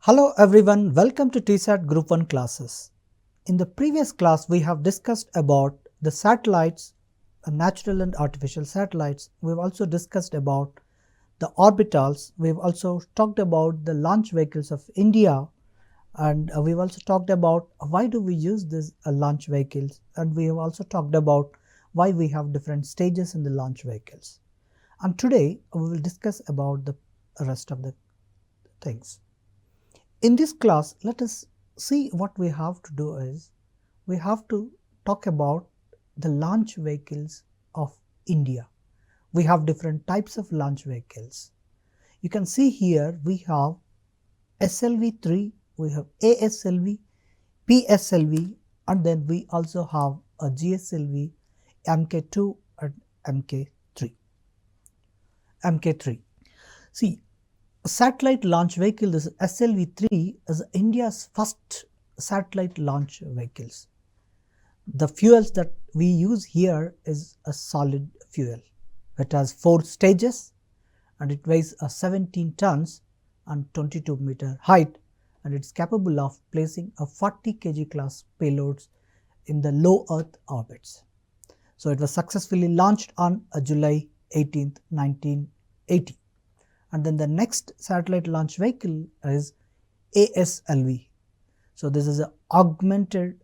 Hello everyone, welcome to TSAT Group 1 classes. In the previous class, we have discussed about the satellites, natural and artificial satellites. We've also discussed about the orbitals. We've also talked about the launch vehicles of India, and we've also talked about why do we use these launch vehicles, and we have also talked about why we have different stages in the launch vehicles. And today we will discuss about the rest of the things. In this class, let us see what we have to do is, we have to talk about the launch vehicles of India. We have different types of launch vehicles. You can see here we have SLV-3, we have ASLV, PSLV, and then we also have a GSLV, Mk2 and Mk3. See, satellite launch vehicle, this SLV-3 is India's first satellite launch vehicles. The fuels that we use here is a solid fuel. It has 4 stages and it weighs 17 tons and 22 meter height, and it's capable of placing a 40 kg class payloads in the low Earth orbits. So it was successfully launched on July 18, 1980. And then the next satellite launch vehicle is ASLV. So this is an augmented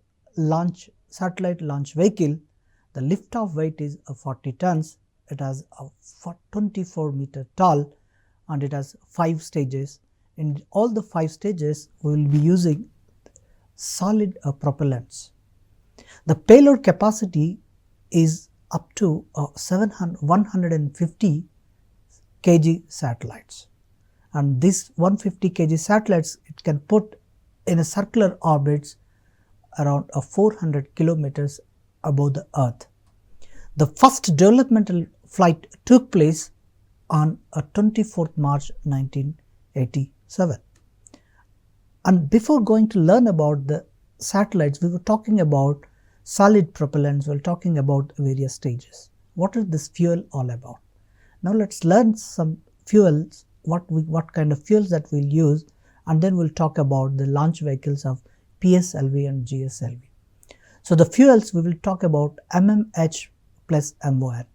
satellite launch vehicle. The liftoff weight is 40 tons. It has a 24 meter tall and it has 5 stages. In all the 5 stages, we will be using solid propellants. The payload capacity is up to 150 kg satellites, and this 150 kg satellites it can put in a circular orbits around 400 kilometers above the Earth. The first developmental flight took place on 24th March 1987. And before going to learn about the satellites, we were talking about solid propellants, we were talking about various stages. What is this fuel all about? Now let's learn some fuels, what kind of fuels that we'll use, and then we'll talk about the launch vehicles of PSLV and GSLV. So the fuels we will talk about MMH plus MON.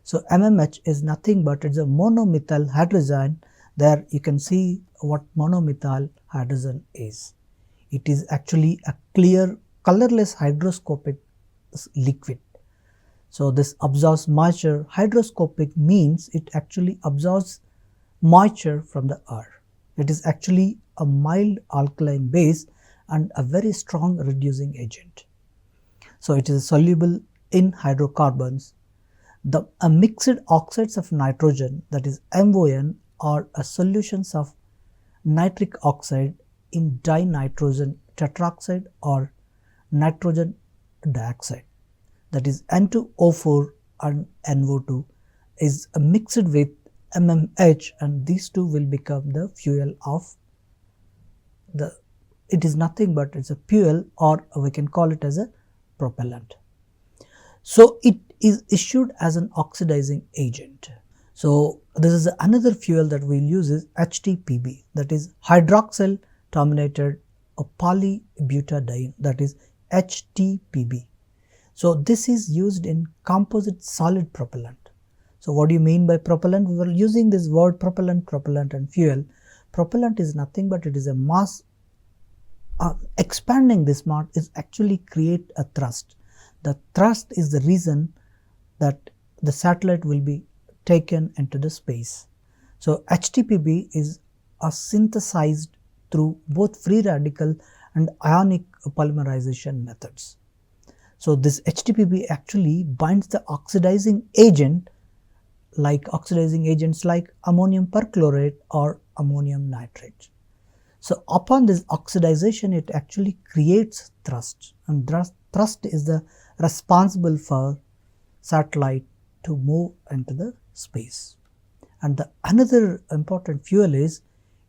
So MMH is nothing but it's a monomethyl hydrazine. There you can see what monomethyl hydrazine is. It is actually a clear colorless hygroscopic liquid. So this absorbs moisture. Hygroscopic means it actually absorbs moisture from the air. It is actually a mild alkaline base and a very strong reducing agent. So it is soluble in hydrocarbons. The mixed oxides of nitrogen, that is MON, are solutions of nitric oxide in dinitrogen tetroxide or nitrogen dioxide. That is N2O4 and NO2 is mixed with MMH, and these two will become the fuel of it is nothing but it's a fuel, or we can call it as a propellant. So it is issued as an oxidizing agent. So this is another fuel that we'll use is HTPB, that is hydroxyl terminated polybutadiene, that is HTPB. So this is used in composite solid propellant. So what do you mean by propellant? We were using this word propellant and fuel. Propellant is nothing but it is a mass. Expanding this mass is actually create a thrust. The thrust is the reason that the satellite will be taken into the space. So HTPB is synthesized through both free radical and ionic polymerization methods. So this HTPB actually binds the oxidizing agent like ammonium perchlorate or ammonium nitrate. So upon this oxidization, it actually creates thrust, and thrust is the responsible for satellite to move into the space. And the another important fuel is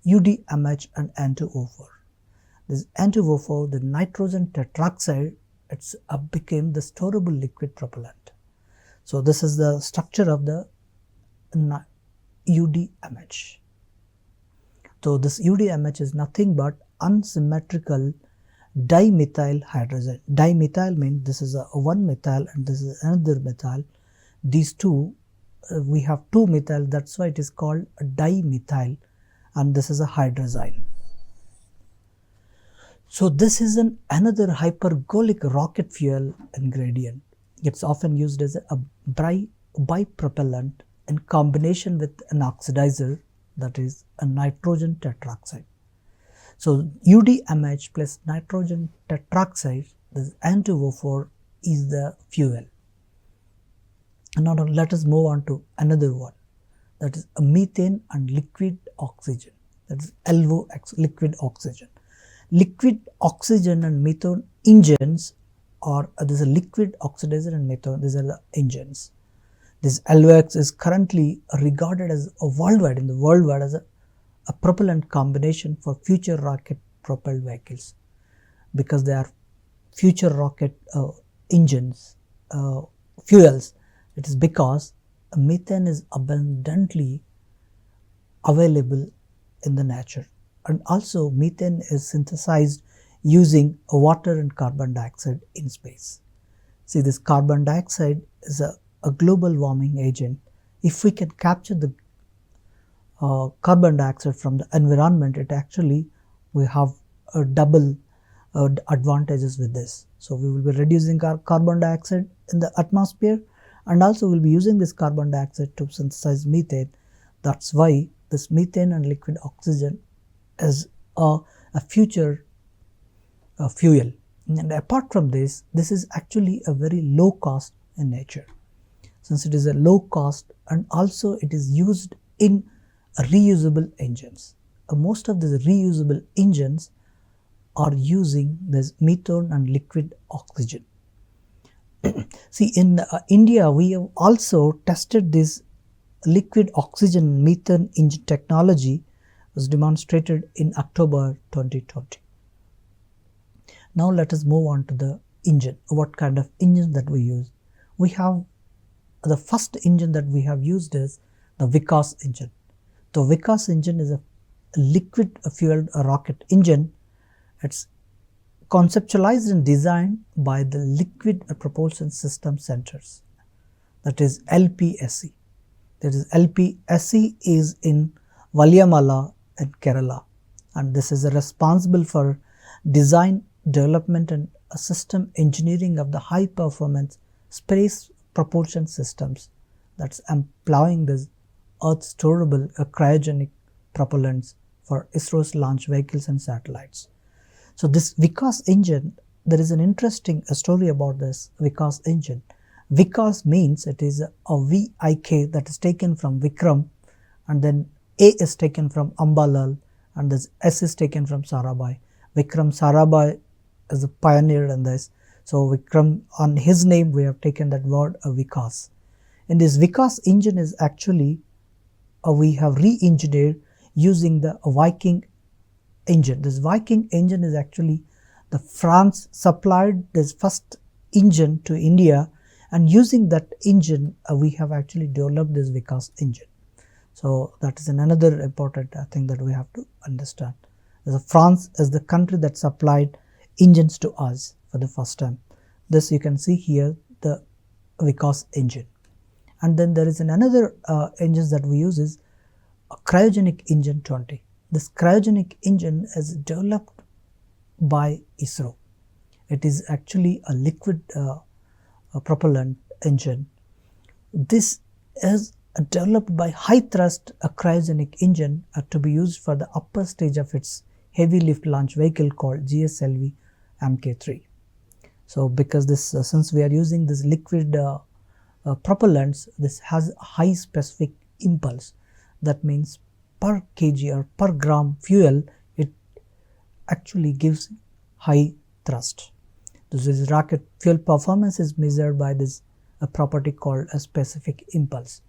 UDMH and N2O4. This N2O4, the nitrogen tetroxide, it's became the storable liquid propellant. So this is the structure of the UDMH. So this UDMH is nothing but unsymmetrical dimethyl hydrazine. Dimethyl means this is a one methyl and this is another methyl. These two, we have two methyl, that's why it is called a dimethyl, and this is a hydrazine. So this is another hypergolic rocket fuel ingredient. It's often used as a bipropellant in combination with an oxidizer, that is a nitrogen tetroxide. So UDMH plus nitrogen tetroxide, this N2O4, is the fuel. And now let us move on to another one, that is a methane and liquid oxygen, that is LO, liquid oxygen. Liquid oxygen and methane engines, or this is a liquid oxidizer and methane, these are the engines. This LOX is currently regarded as a worldwide, in the worldwide, as a propellant combination for future rocket propelled vehicles, because they are future rocket engines, fuels. It is because methane is abundantly available in the nature, and also methane is synthesized using water and carbon dioxide in space. See, this carbon dioxide is a global warming agent. If we can capture the carbon dioxide from the environment, it actually, we have a double advantages with this. So we will be reducing our carbon dioxide in the atmosphere, and also we'll be using this carbon dioxide to synthesize methane. That's why this methane and liquid oxygen is a future fuel. And apart from this, this is actually a very low cost in nature. Since it is a low cost, and also it is used in reusable engines. Most of these reusable engines are using this methane and liquid oxygen. See, in India, we have also tested this liquid oxygen methane engine technology, was demonstrated in October 2020. Now let us move on to the engine. What kind of engine that we use? We have the first engine that we have used is the 𝗧𝗧 engine. The 𝗧𝗧 engine is a liquid fueled rocket engine. It's conceptualized and designed by the Liquid Propulsion System Centers, that is 𝗹𝗵𝗺. That is 𝗹𝗵𝗺 is in Valiamala in Kerala, and this is responsible for design, development and system engineering of the high performance space propulsion systems, that's employing this earth storable cryogenic propellants for ISRO's launch vehicles and satellites. So this 𝗧𝗧 engine, there is an interesting story about this 𝗧𝗧 engine. 𝗧𝗧 means it is a VIK, that is taken from Vikram, and then A is taken from Ambalal, and this S is taken from Sarabhai. Vikram Sarabhai is a pioneer in this. So Vikram, on his name we have taken that word 𝗧𝗧. In this 𝗧𝗧 engine is actually we have re-engineered using the Viking engine. This Viking engine is actually the France supplied this first engine to India, and using that engine we have actually developed this 𝗧𝗧 engine. So that is another important thing that we have to understand. France is the country that supplied engines to us for the first time. This you can see here, the 𝗧𝗧 engine. And then there is another engine that we use is a cryogenic engine 20. This cryogenic engine is developed by ISRO. It is actually a liquid propellant engine. This is developed by high thrust cryogenic engine to be used for the upper stage of its heavy lift launch vehicle called GSLV Mk3. So because this since we are using this liquid propellants, this has high specific impulse. That means per kg or per gram fuel, it actually gives high thrust. This is rocket fuel performance is measured by this property called a specific impulse.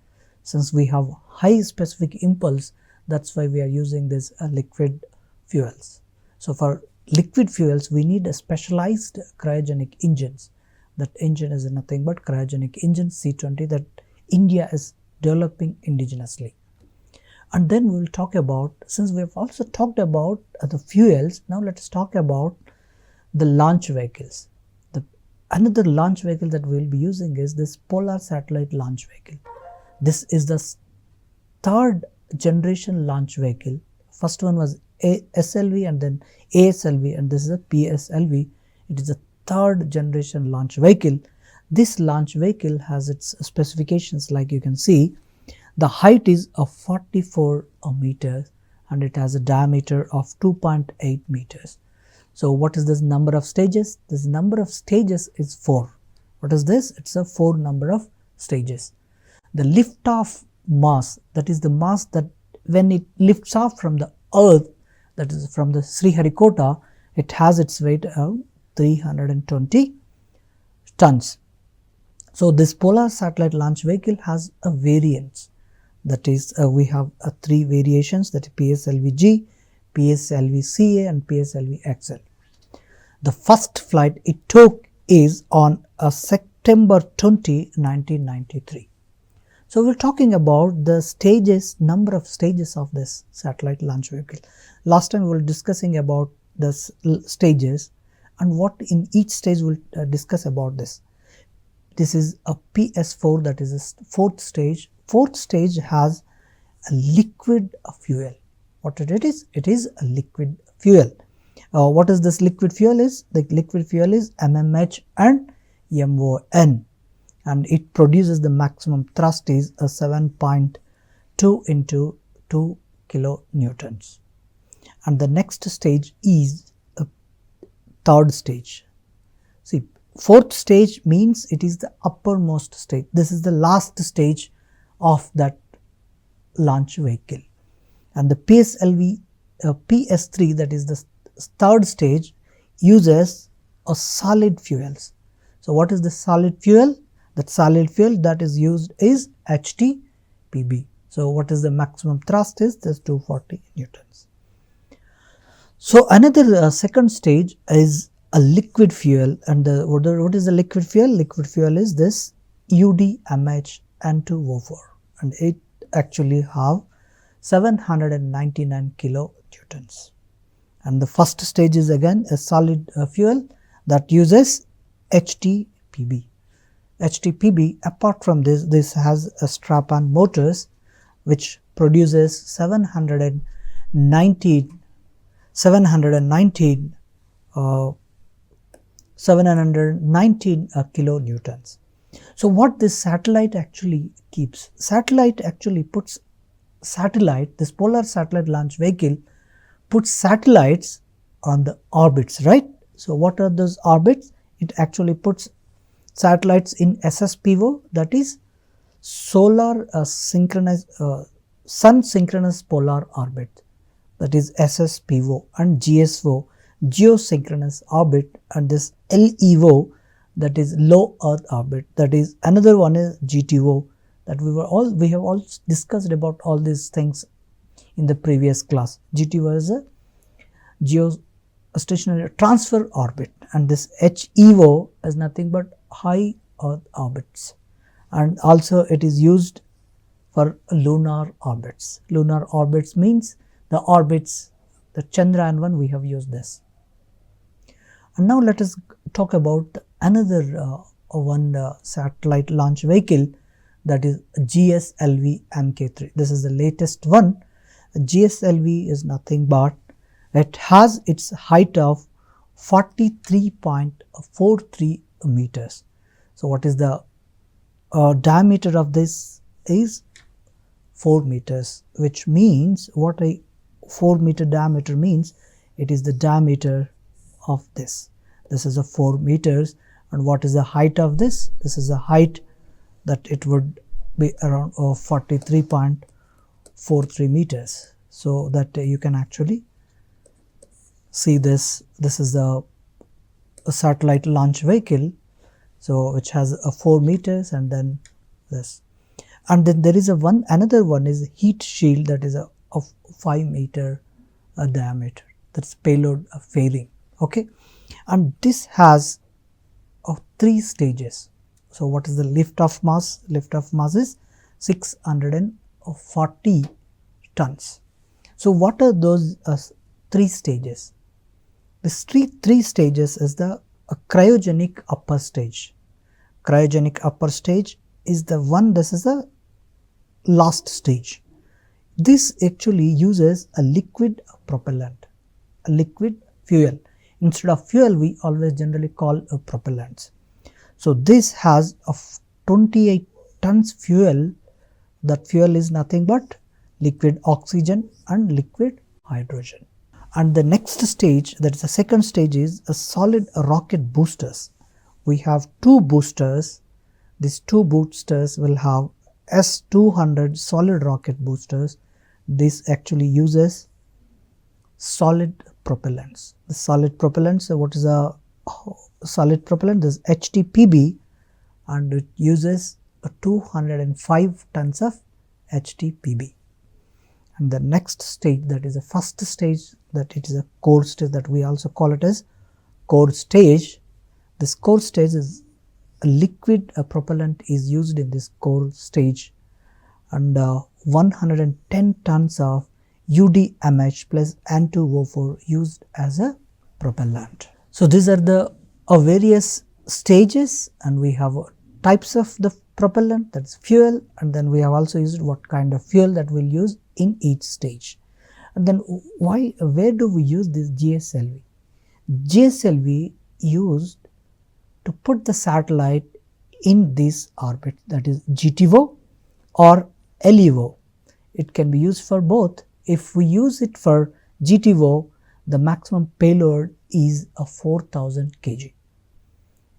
Since we have high specific impulse, that's why we are using this liquid fuels. So for liquid fuels, we need a specialized cryogenic engines. That engine is nothing but cryogenic engine C20 that India is developing indigenously. And then we will talk about, since we have also talked about the fuels, now let us talk about the launch vehicles. Another launch vehicle that we will be using is this Polar Satellite Launch Vehicle. This is the third generation launch vehicle. First one was SLV and then ASLV, and this is a PSLV. It is a third generation launch vehicle. This launch vehicle has its specifications like you can see. The height is of 44 meters and it has a diameter of 2.8 meters. So what is this number of stages? This number of stages is 4. What is this? It's a 4 number of stages. The lift-off mass, that is the mass that when it lifts off from the earth, that is from the 𝗧𝗦𝗔𝗧, it has its weight of 320 tons. So this Polar Satellite Launch Vehicle has a variance. That is, we have 3 variations, that is PSLV-G, PSLV-CA and PSLV-XL. The first flight it took is on September 20, 1993. So we are talking about the stages, number of stages of this satellite launch vehicle. Last time we were discussing about the stages and what in each stage we will discuss about this. This is a PS4, that is a 4th stage. 4th stage has a liquid fuel. What it is? It is a liquid fuel. What is this liquid fuel is? The liquid fuel is MMH and MON, and it produces the maximum thrust is a 7.2 into 2 kilonewtons. And the next stage is a 3rd stage. See, 4th stage means it is the uppermost stage. This is the last stage of that launch vehicle. And the PSLV PS3, that is the 3rd stage, uses a solid fuels. So what is the solid fuel? That solid fuel that is used is HTPB. So what is the maximum thrust is this 240 newtons. So another 2nd stage is a liquid fuel, and what is the liquid fuel? Liquid fuel is this UDMH N2O4, and it actually have 799 kilonewtons. And the first stage is again a solid fuel that uses HTPB. HTPB, apart from this has a strap-on motors which produces 719 kilonewtons. So what this satellite actually keeps? Satellite actually puts this Polar Satellite Launch Vehicle puts satellites on the orbits, right? So what are those orbits? It actually puts satellites in SSPO, that is Sun Synchronous Polar Orbit, that is SSPO, and GSO, Geosynchronous Orbit, and this LEO, that is Low Earth Orbit, that is another one is GTO, that we have all discussed about all these things in the previous class. GTO is a geostationary transfer orbit, and this HEO is nothing but high Earth orbits, and also it is used for lunar orbits. Lunar orbits means the orbits, the Chandrayaan one, we have used this. And now let us talk about another satellite launch vehicle, that is GSLV Mk3. This is the latest one. GSLV is nothing but it has its height of 43.43 meters. So what is the diameter of this is 4 meters, which means what a 4-meter diameter means, it is the diameter of this. This is a 4 meters, and what is the height of this? This is the height that it would be around 43.43 meters. So that you can actually see this. This is a satellite launch vehicle, so which has a 4 meters, and then this, and then there is another one is heat shield, that is of 5 meter diameter. That's payload fairing. Okay, and this has 3 stages. So what is the lift off mass? Lift off mass is 640 tons. So what are those 3 stages? This three stages is the cryogenic upper stage. Cryogenic upper stage is the one, this is the last stage. This actually uses a liquid propellant, a liquid fuel. Instead of fuel, we always generally call propellants. So this has a 28 tons fuel. That fuel is nothing but liquid oxygen and liquid hydrogen. And the next stage, that is the second stage, is a solid rocket boosters. We have 2 boosters. These 2 boosters will have S200 solid rocket boosters. This actually uses solid propellants. The solid propellants, so what is a solid propellant? This is HTPB, and it uses 205 tons of HTPB. And the next stage, that is the first stage, that it is a core stage, that we also call it as core stage. This core stage is a liquid propellant is used in this core stage, and 110 tons of UDMH plus N2O4 used as a propellant. So these are the various stages, and we have types of the propellant, that is fuel, and then we have also used what kind of fuel that we'll use in each stage. And then where do we use this GSLV? GSLV used to put the satellite in this orbit, that is GTO or LEO. It can be used for both. If we use it for GTO, the maximum payload is 4000 kg.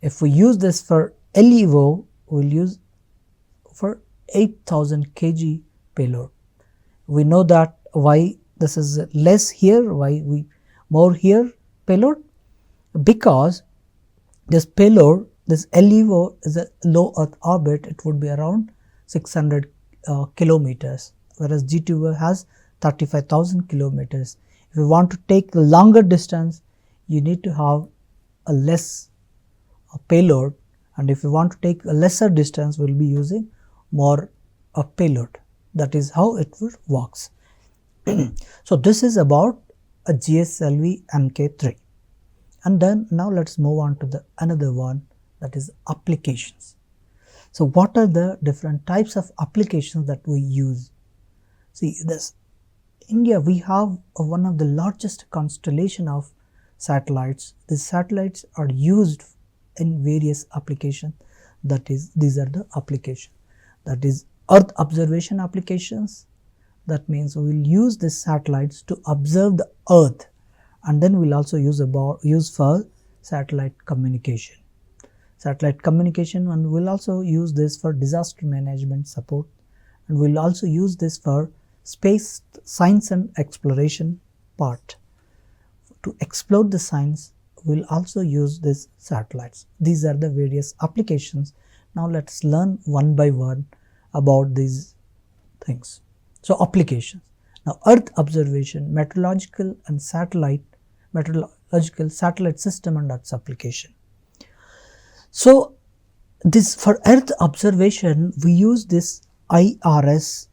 If we use this for LEO, we'll use for 8000 kg payload. We know that why this is less here, why we more here payload, because this payload, this LEO is a low Earth orbit, it would be around 600 kilometers, whereas GTO has 35,000 kilometers. If you want to take a longer distance, you need to have a less payload, and if you want to take a lesser distance, we will be using more payload. That is how it works. So this is about a GSLV Mk3. And then now let's move on to the another one, that is applications. So what are the different types of applications that we use? See, this India, we have one of the largest constellation of satellites. These satellites are used in various applications. That is, these are the applications. That is Earth observation applications. That means we will use these satellites to observe the Earth, and then we will also use for satellite communication. Satellite communication, and we will also use this for disaster management support, and we will also use this for space science and exploration part. To explore the science, we will also use these satellites. These are the various applications. Now let us learn one by one about these things. So applications. Now Earth observation, meteorological satellite system and its application. So this for Earth observation, we use this IRS,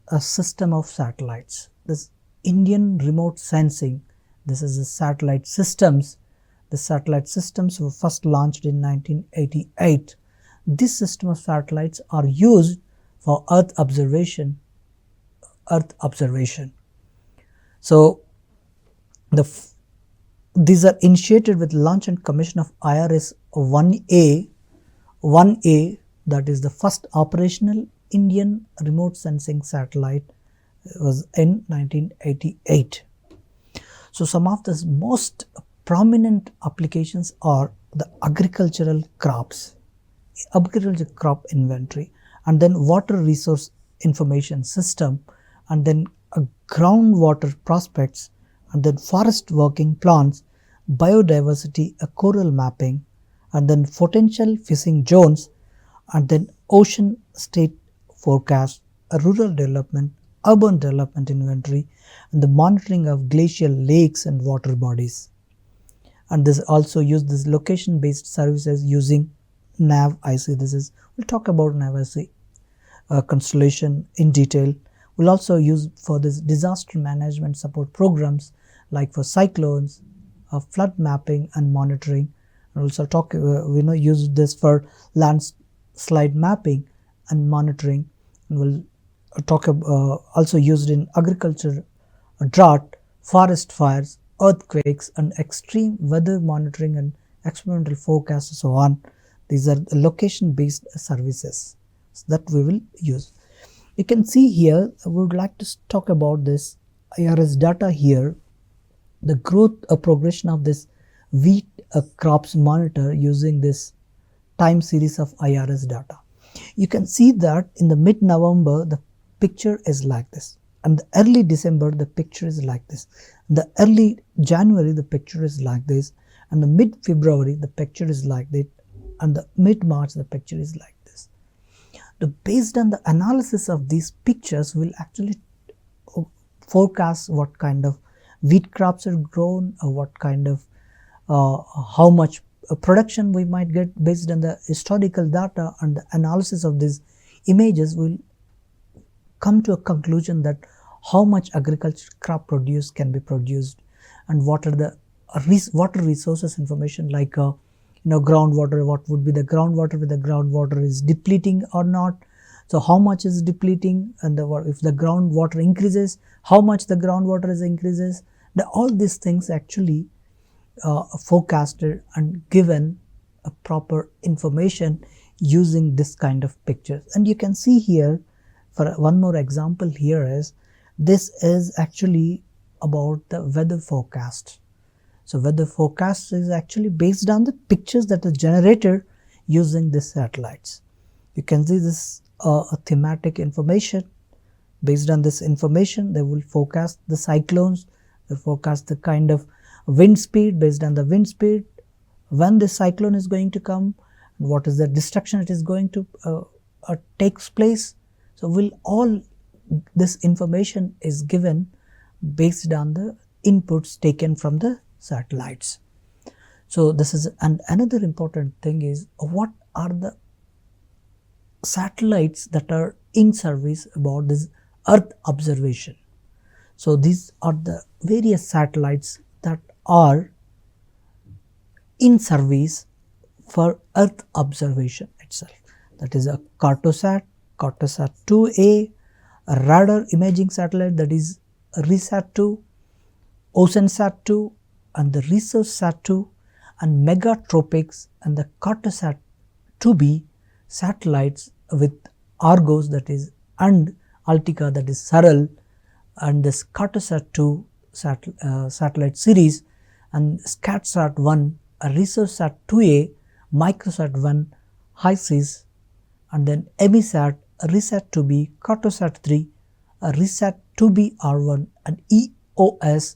a system of satellites. This Indian remote sensing, this is the satellite systems. The satellite systems were first launched in 1988. This system of satellites are used for Earth observation. So these are initiated with launch and commission of IRS-1A, that is the first operational Indian remote sensing satellite, was in 1988. So some of the most prominent applications are the agricultural crops, agricultural crop inventory, and then water resource information system, and then groundwater prospects, and then forest working plans, biodiversity, coral mapping, and then potential fishing zones, and then ocean state forecast, rural development, urban development inventory, and the monitoring of glacial lakes and water bodies. And this also use this location based services using 𝗪𝗔. We'll talk about 𝗪𝗔 constellation in detail. We'll also use for this disaster management support programs like for cyclones, flood mapping and monitoring. And also use this for landslide mapping and monitoring. And we'll talk about also used in agriculture, drought, forest fires, earthquakes, and extreme weather monitoring and experimental forecasts and so on. These are location-based services that we will use. You can see here, I would like to talk about this IRS data here, the growth progression of this wheat crops monitor using this time series of IRS data. You can see that in the mid-November, the picture is like this. And the early December, the picture is like this. And the early January, the picture is like this. And the mid-February, the picture is like this. And the mid-March, the picture is like this. Based on the analysis of these pictures, we'll actually forecast what kind of wheat crops are grown, or what kind of how much production we might get based on the historical data, and the analysis of these images will come to a conclusion that how much agriculture crop produce can be produced, and what are the water resources information like groundwater, what would be the groundwater, whether the groundwater is depleting or not. So how much is depleting, and if the groundwater increases, how much the groundwater is increases. All these things actually forecasted and given a proper information using this kind of pictures. And you can see here, for one more example here is, this is actually about the weather forecast. So weather forecast is actually based on the pictures that are generated using the satellites. You can see this thematic information. Based on this information, they will forecast the cyclones, they forecast the kind of wind speed. Based on the wind speed, when the cyclone is going to come, and what is the destruction it is going to takes place. So all this information is given based on the inputs taken from the satellites. So this is, and another important thing is, what are the satellites that are in service about this Earth observation. So these are the various satellites that are in service for Earth observation itself. That is a Cartosat, Cartosat 2A, a radar imaging satellite, that is RISAT-2, OceanSat-2, and the ResearchSat-2, and Megatropics, and the Cartosat 2B satellites with Argos, that is, and Altica, that is SARAL, and this Cartosat 2 satellite series, and SCATSat-1, a ResearchSat 2A, Microsat-1, HISIS, and then EMISAT, a RISAT-2B, Cartosat-3, a RISAT-2B-R1, and EOS-01,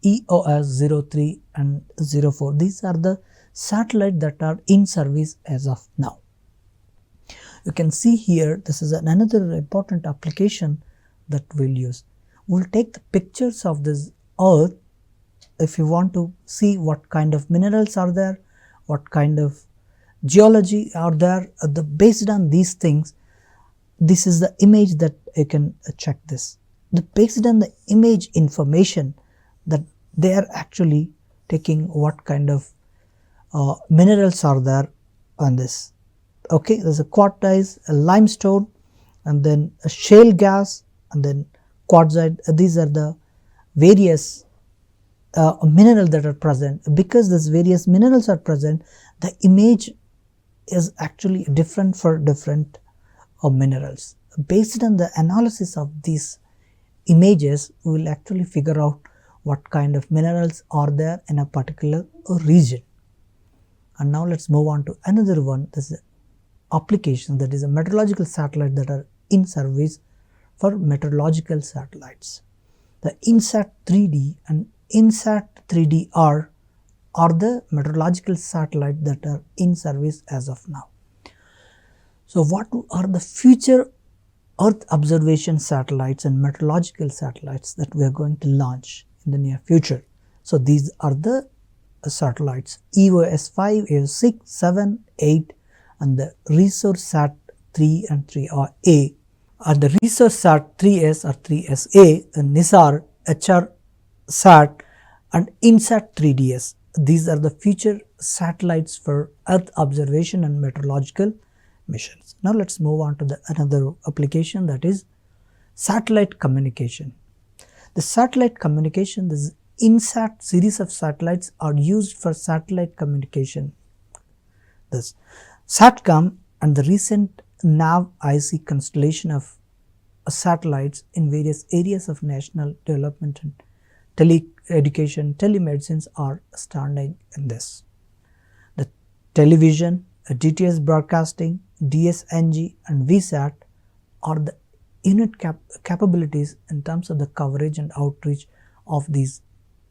EOS-03, and 04. These are the satellites that are in service as of now. You can see here, this is another important application that we'll use. We'll take the pictures of this Earth. If you want to see what kind of minerals are there, what kind of geology are there, based on these things, this is the image that you can check this. Based on the image information, that they are actually taking what kind of minerals are there on this. Okay, there's a quartzite, a limestone, and then a shale gas, and then quartzite. These are the various minerals that are present. Because these various minerals are present, the image is actually different for different minerals. Based on the analysis of these images, we will actually figure out what kind of minerals are there in a particular region. And now let's move on to another one. This is application, that is a meteorological satellite that are in service for meteorological satellites. The INSAT 3D and INSAT 3DR are the meteorological satellites that are in service as of now. So what are the future Earth observation satellites and meteorological satellites that we are going to launch in the near future? So these are the satellites EOS-5, EOS-6, 7, 8, and the ResearchSat 3 and 3A and the RESEARCH-SAT 3S or 3SA, NISAR, HR-SAT and INSAT 3DS. These are the future satellites for Earth observation and meteorological missions. Now let's move on to another application, that is satellite communication. The satellite communication, this INSAT series of satellites are used for satellite communication. This SATCOM and the recent 𝗧𝗦𝗔𝗧 constellation of satellites in various areas of national development and tele-education, telemedicines are standing in this. The television, DTS broadcasting, DSNG and VSAT are the unit capabilities in terms of the coverage and outreach of these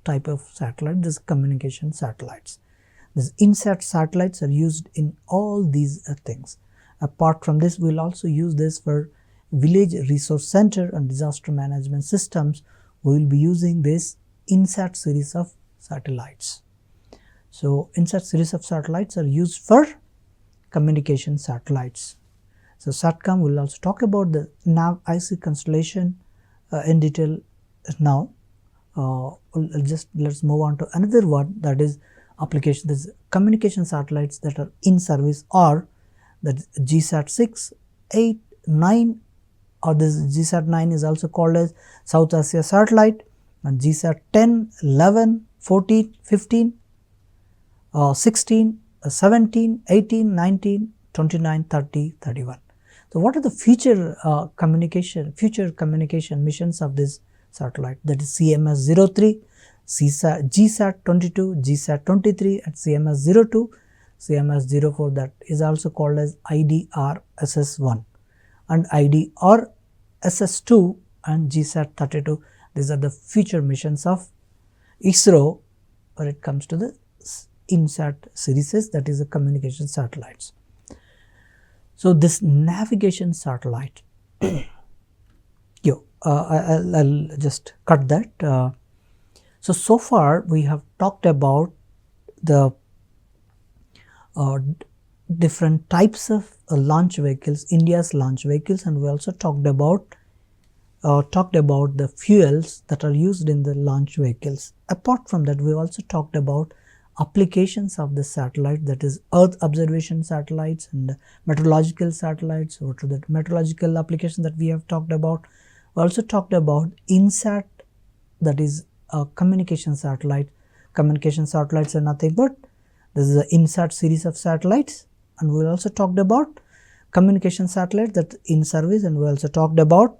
type of satellites, these communication satellites. These INSAT satellites are used in all these things. Apart from this, we will also use this for village resource center and disaster management systems. We will be using this INSAT series of satellites. So INSAT series of satellites are used for communication satellites. So SATCOM will also talk about the 𝗧𝗦𝗔𝗧 constellation in detail now. Let's move on to another one, that is application. This communication satellites that are in service are that GSAT 6, 8, 9, or this GSAT 9 is also called as South Asia satellite, and GSAT 10, 11, 14, 15, 16, 17, 18, 19, 29, 30, 31. So what are the future communication missions of this satellite? That is CMS-03, GSAT-22, GSAT-23 and CMS-02, CMS-04, that is also called as IDR-SS1 and IDR-SS2 and GSAT-32. These are the future missions of ISRO when it comes to the INSAT series, that is the communication satellites. So this navigation satellite, I'll just cut that. So far we have talked about the different types of launch vehicles, India's launch vehicles, and we also talked about the fuels that are used in the launch vehicles. Apart from that, we also talked about applications of the satellite, that is Earth observation satellites and meteorological satellites. What are the meteorological applications that we have talked about? We also talked about INSAT, that is a communication satellite. Communication satellites are nothing but this is the INSAT series of satellites, and we also talked about communication satellites that in service, and we also talked about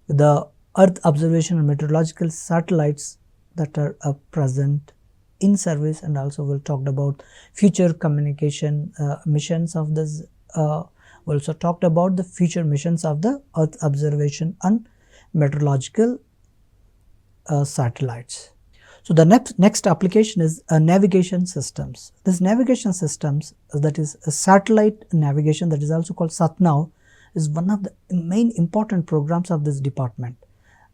the Earth observation and meteorological satellites that are present in service, and also we talked about future communication missions of this. We also talked about the future missions of the Earth observation and meteorological satellites. So the next application is navigation systems. This navigation systems, that is a satellite navigation, that is also called SATNAV, is one of the main important programs of this department.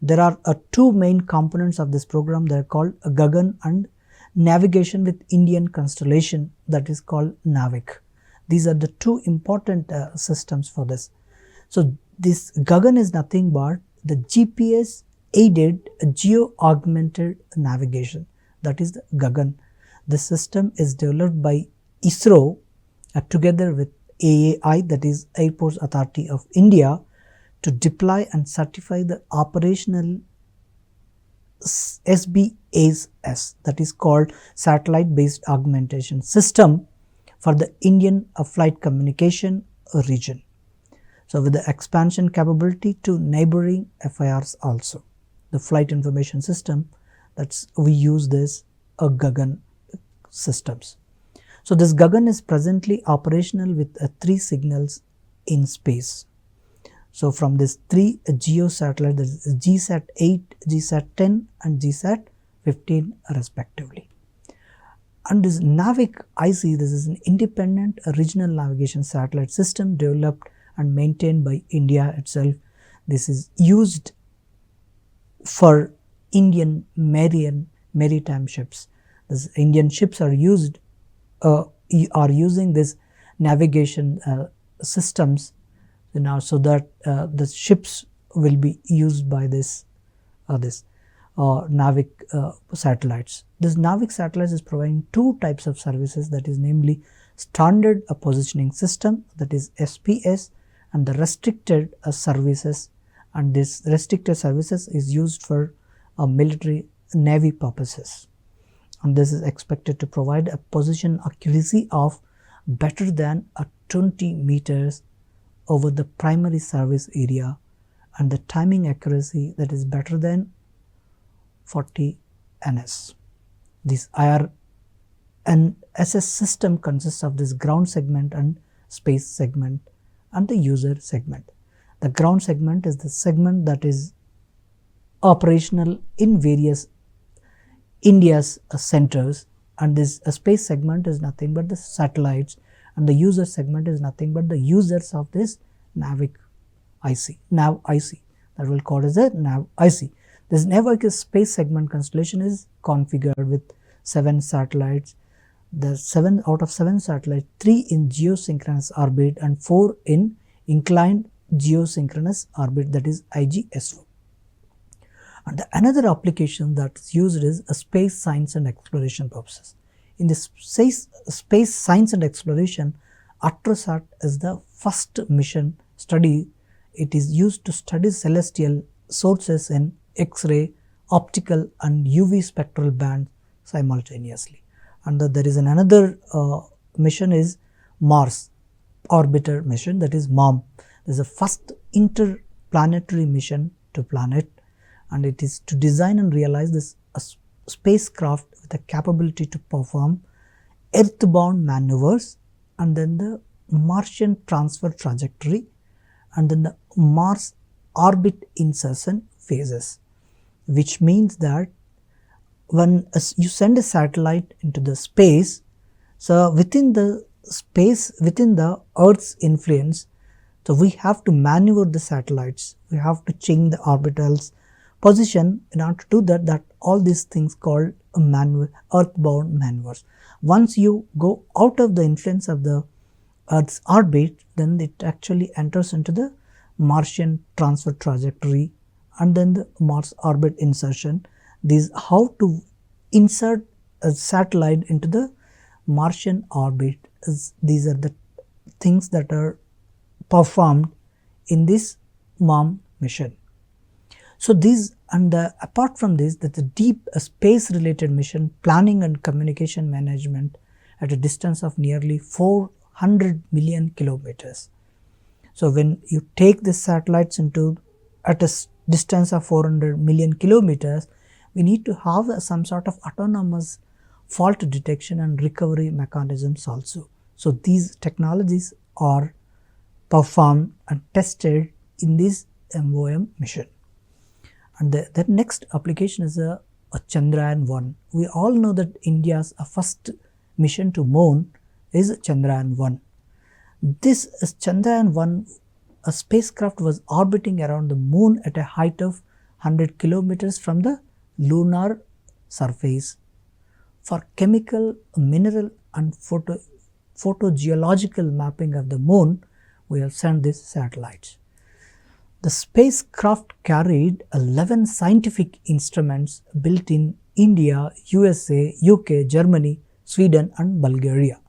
There are two main components of this program. They are called GAGAN and navigation with Indian constellation, that is called NAVIC. These are the two important systems for this. So this GAGAN is nothing but the GPS aided geo-augmented navigation, that is the GAGAN. This system is developed by ISRO together with AAI, that is Airports Authority of India, to deploy and certify the operational SBAS, that is called satellite based augmentation system for the Indian flight communication region. So with the expansion capability to neighboring FIRs also. The flight information system, we use this GAGAN systems. So this GAGAN is presently operational with 3 signals in space. So from these 3 geo satellites, that is GSAT 8, GSAT 10 and GSAT 15 respectively. And this NAVIC-IC, this is an independent regional navigation satellite system developed and maintained by India itself. This is used for Indian maritime ships. This Indian ships are using this navigation systems so that the ships will be used by this NAVIC satellites. This NAVIC satellites is providing two types of services, that is namely standard positioning system, that is SPS, and the restricted services, and this restricted services is used for military navy purposes, and this is expected to provide a position accuracy of better than 20 meters over the primary service area, and the timing accuracy that is better than 40 ns. This IRNSS system consists of this ground segment and space segment and the user segment. The ground segment is the segment that is operational in various India's centers, and this space segment is nothing but the satellites, and the user segment is nothing but the users of this NAVIC 𝗖𝗍, that will call as a 𝗳𝗍. This NAVIC space segment constellation is configured with 7 satellites. The 7 out of 7 satellites, 3 in geosynchronous orbit and 4 in inclined geosynchronous orbit, that is IGSO. And another application that is used is a space science and exploration purposes. In this space science and exploration, TSAT is the first mission study. It is used to study celestial sources in X-ray, optical and UV spectral bands simultaneously. And there is another mission is Mars orbiter mission, that is MOM. This is the first interplanetary mission to planet, and it is to design and realize this spacecraft with the capability to perform earthbound maneuvers, and then the Martian transfer trajectory, and then the Mars orbit insertion phases, which means that when you send a satellite into the space, so within the space, within the Earth's influence, so we have to maneuver the satellites, we have to change the orbital's position. In order to do that all these things called earthbound maneuvers. Once you go out of the influence of the Earth's orbit, then it actually enters into the Martian transfer trajectory and then the Mars orbit insertion. These how to insert a satellite into the Martian orbit. These are the things that are performed in this MOM mission. So these, and apart from this, that the deep space related mission planning and communication management at a distance of nearly 400 million kilometers. So when you take the satellites into at a distance of 400 million kilometers, we need to have some sort of autonomous fault detection and recovery mechanisms also. So these technologies are performed and tested in this MOM mission. And the next application is a Chandrayaan-1. We all know that India's first mission to Moon is Chandrayaan-1. This Chandrayaan-1 spacecraft was orbiting around the Moon at a height of 100 kilometers from the lunar surface. For chemical, mineral and photogeological mapping of the Moon, we have sent these satellites. The spacecraft carried 11 scientific instruments built in India, USA, UK, Germany, Sweden and Bulgaria.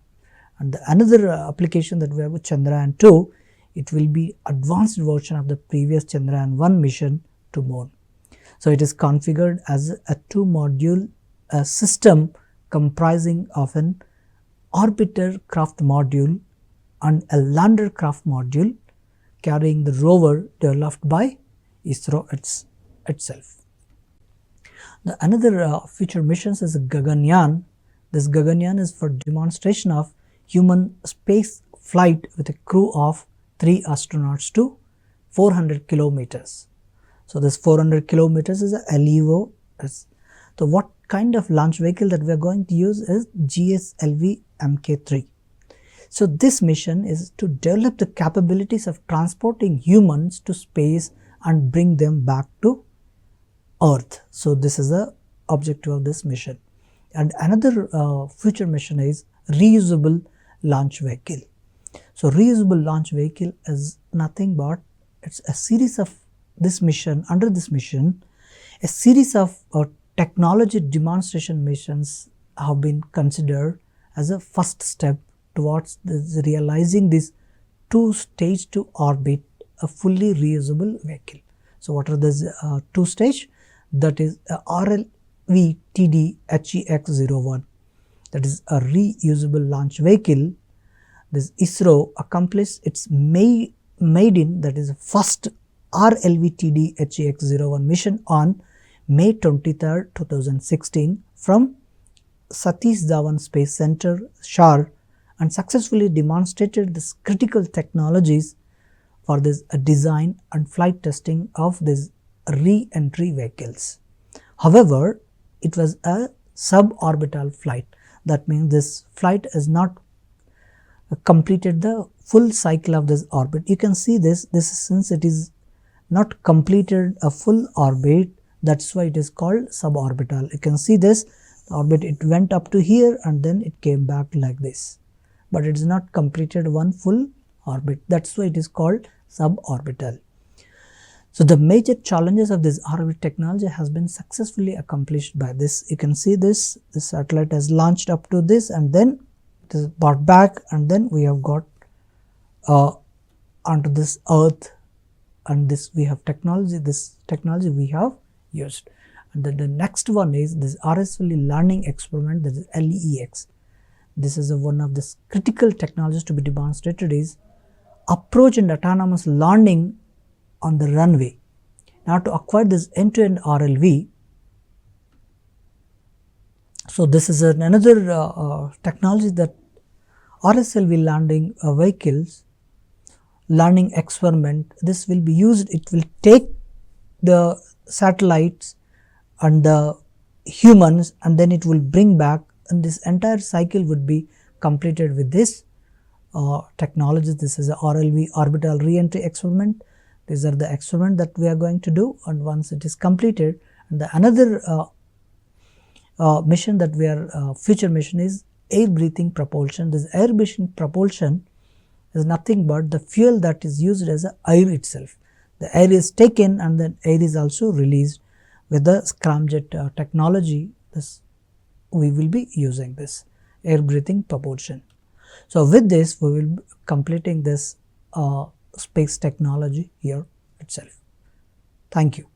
And another application that we have with Chandrayaan-2, it will be advanced version of the previous Chandrayaan-1 mission to Moon. So it is configured as a 2-module system comprising of an orbiter craft module and a lander craft module carrying the rover developed by ISRO itself. Another future missions is Gaganyaan. This Gaganyaan is for demonstration of human space flight with a crew of 3 astronauts to 400 kilometers. So this 400 kilometers is a LEO. So what kind of launch vehicle that we are going to use is GSLV Mk3. So this mission is to develop the capabilities of transporting humans to space and bring them back to Earth. So this is the objective of this mission. And another future mission is reusable launch vehicle. So reusable launch vehicle is nothing but it's a series of this mission. Under this mission, a series of technology demonstration missions have been considered as a first step towards realizing this two-stage to orbit a fully reusable vehicle. So what are these two stage? That is 𝗷𝗫𝗃 𝗧𝗦𝗔𝗃, that is a reusable launch vehicle. This ISRO accomplished its maiden, that is first 𝗷𝗫𝗃 𝗧𝗦𝗔𝗃 mission on May 23, 2016 from Satish Dhawan Space Center, SHAR, and successfully demonstrated this critical technologies for this design and flight testing of these re-entry vehicles. However, it was a suborbital flight. That means this flight has not completed the full cycle of this orbit. You can see this is since it is not completed a full orbit, that's why it is called suborbital. You can see this orbit, it went up to here and then it came back like this, but it is not completed one full orbit, that's why it is called suborbital. So the major challenges of this orbit technology has been successfully accomplished by this. You can see this satellite has launched up to this and then it is brought back, and then we have got onto this earth, and this we have technology, this technology we have used. And then the next one is this RSL learning experiment, that is LEX. This is one of the critical technologies to be demonstrated is approach and autonomous learning on the runway. Now to acquire this end-to-end RLV, so this is another technology that RSLV landing vehicles learning experiment. This will be used, it will take the satellites and the humans and then it will bring back, and this entire cycle would be completed with this technology. This is a RLV orbital re-entry experiment. These are the experiment that we are going to do, and once it is completed, and the another mission that we are future mission is air breathing propulsion. This air breathing propulsion is nothing but the fuel that is used as a air itself. The air is taken and then air is also released. With the scramjet technology, this we will be using this air breathing propulsion. So with this we will be completing this space technology here itself. Thank you.